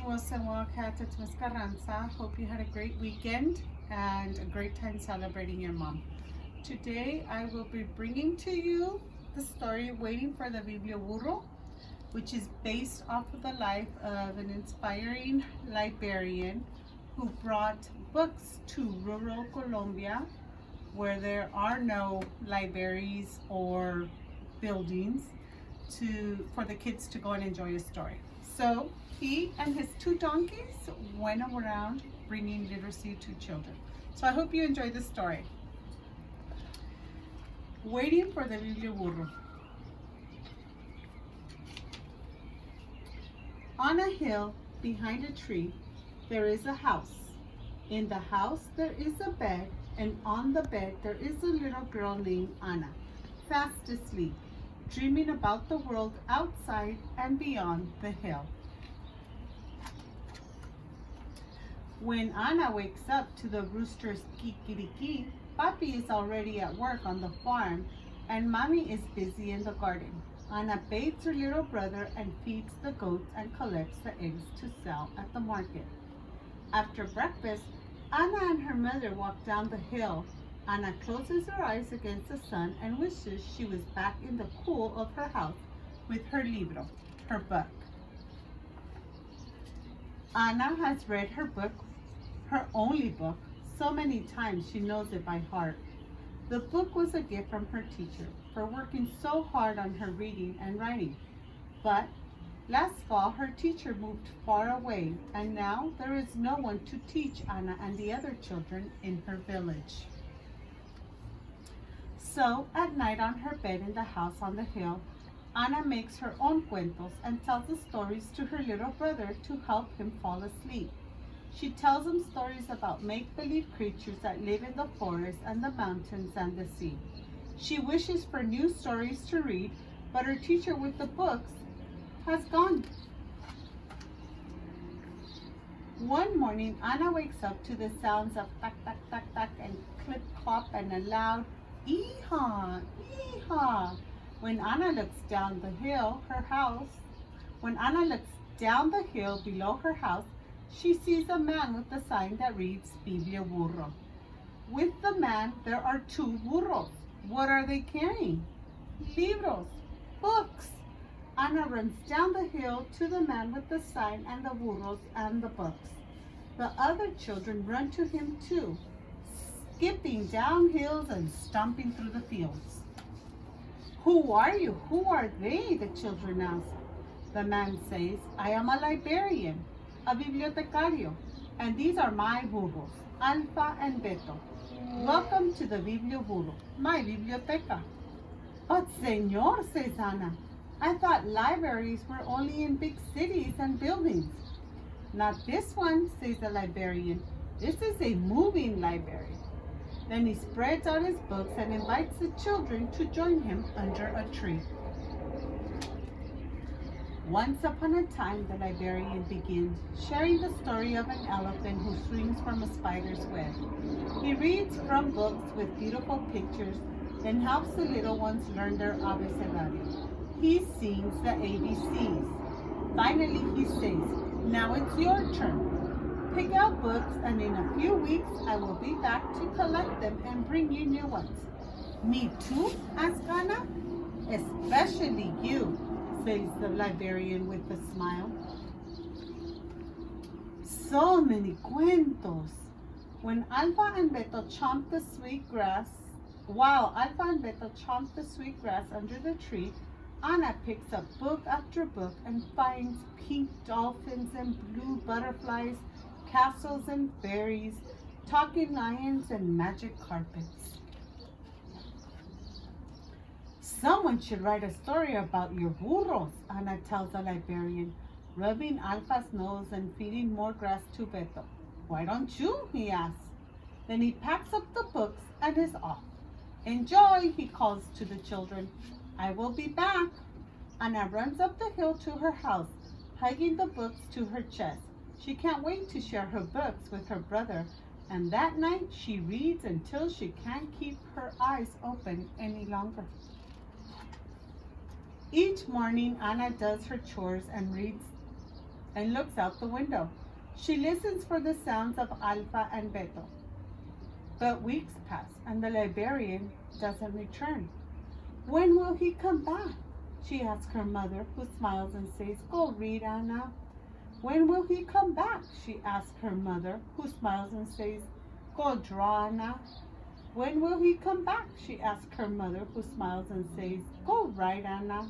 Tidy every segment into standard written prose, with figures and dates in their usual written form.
Wilson. Welcome to Miss Carranza. Hope you had a great weekend and a great time celebrating your mom. Today I will be bringing to you the story Waiting for the Biblioburro, which is based off of the life of an inspiring librarian who brought books to rural Colombia where there are no libraries or buildings for the kids to go and enjoy a story. So he and his 2 donkeys went around bringing literacy to children. So I hope you enjoy the story. Waiting for the Biblioburro. On a hill behind a tree, there is a house. In the house there is a bed, and on the bed there is a little girl named Anna, fast asleep, dreaming about the world outside and beyond the hill. When Anna wakes up to the rooster's kikiriki, Papi is already at work on the farm and Mommy is busy in the garden. Anna bathes her little brother and feeds the goats and collects the eggs to sell at the market. After breakfast, Anna and her mother walk down the hill. Anna closes her eyes against the sun and wishes she was back in the cool of her house with her libro, her book. Anna has read her book, her only book, so many times she knows it by heart. The book was a gift from her teacher for working so hard on her reading and writing. But last fall, her teacher moved far away, and now there is no one to teach Anna and the other children in her village. So, at night on her bed in the house on the hill, Anna makes her own cuentos and tells the stories to her little brother to help him fall asleep. She tells him stories about make-believe creatures that live in the forest and the mountains and the sea. She wishes for new stories to read, but her teacher with the books has gone. One morning, Anna wakes up to the sounds of tack, tack, tack, tack, and clip, clop, and a loud ee-haw, ee-haw. When Anna looks down the hill below her house, she sees a man with a sign that reads Biblioburro. With the man, there are 2 burros. What are they carrying? Libros, books. Anna runs down the hill to the man with the sign and the burros and the books. The other children run to him too, skipping down hills and stomping through the fields. Who are you? Who are they? The children ask. The man says, I am a librarian, a bibliotecario, and these are my burros, Alfa and Beto. Welcome to the Biblioburro, my biblioteca. But senor, says Anna, I thought libraries were only in big cities and buildings. Not this one, says the librarian. This is a moving library. Then he spreads out his books and invites the children to join him under a tree. Once upon a time, the librarian begins, sharing the story of an elephant who swings from a spider's web. He reads from books with beautiful pictures and helps the little ones learn their abecedario. He sings the ABCs. Finally, he says, now it's your turn. Pick out books, and in a few weeks, I will be back to collect them and bring you new ones. Me too? Asked Anna. Especially you, says the librarian with a smile. So many cuentos. While Alfa and Beto chomped the sweet grass under the tree, Anna picks up book after book and finds pink dolphins and blue butterflies, castles and fairies, talking lions and magic carpets. Someone should write a story about your burros, Anna tells the librarian, rubbing Alfa's nose and feeding more grass to Beto. Why don't you? He asks. Then he packs up the books and is off. Enjoy, he calls to the children. I will be back. Anna runs up the hill to her house, hugging the books to her chest. She can't wait to share her books with her brother, and that night she reads until she can't keep her eyes open any longer. Each morning, Anna does her chores and reads and looks out the window. She listens for the sounds of Alpha and Beto. But weeks pass and the librarian doesn't return. When will he come back? She asks her mother, who smiles and says, "Go read, Anna." When will he come back? She asks her mother, who smiles and says, "Go draw, Anna." When will he come back? She asks her mother, who smiles and says, "Go write, Anna."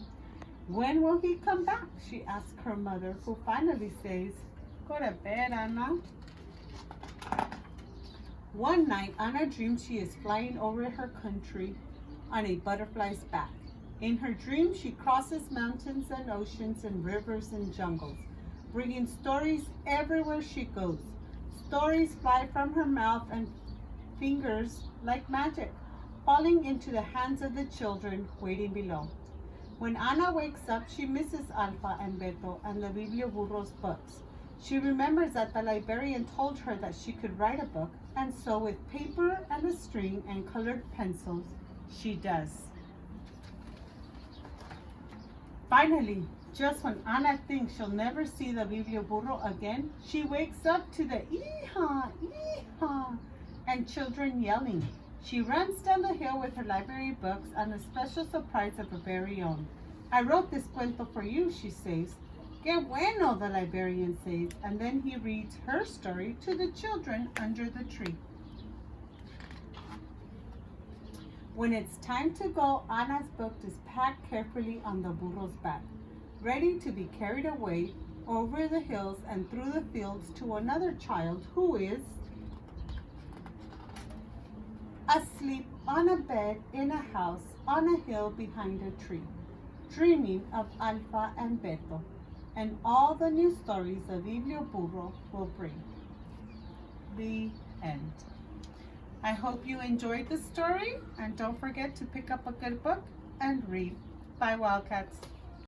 When will he come back? She asks her mother, who finally says, "Go to bed, Anna." One night, Anna dreams she is flying over her country on a butterfly's back. In her dream, she crosses mountains and oceans and rivers and jungles, bringing stories everywhere she goes. Stories fly from her mouth and fingers like magic, falling into the hands of the children waiting below. When Anna wakes up, she misses Alpha and Beto and the Biblioburro's books. She remembers that the librarian told her that she could write a book, and so with paper and a string and colored pencils, she does. Finally, just when Anna thinks she'll never see the Biblioburro again, she wakes up to the "Hija, hija," and children yelling. She runs down the hill with her library books and a special surprise of her very own. "I wrote this cuento for you," she says. "Qué bueno," the librarian says, and then he reads her story to the children under the tree. When it's time to go, Anna's book is packed carefully on the burro's back, ready to be carried away over the hills and through the fields to another child who is asleep on a bed in a house on a hill behind a tree, dreaming of Alpha and Beto and all the new stories the Biblioburro will bring. The end. I hope you enjoyed the story, and don't forget to pick up a good book and read. Bye, Wildcats.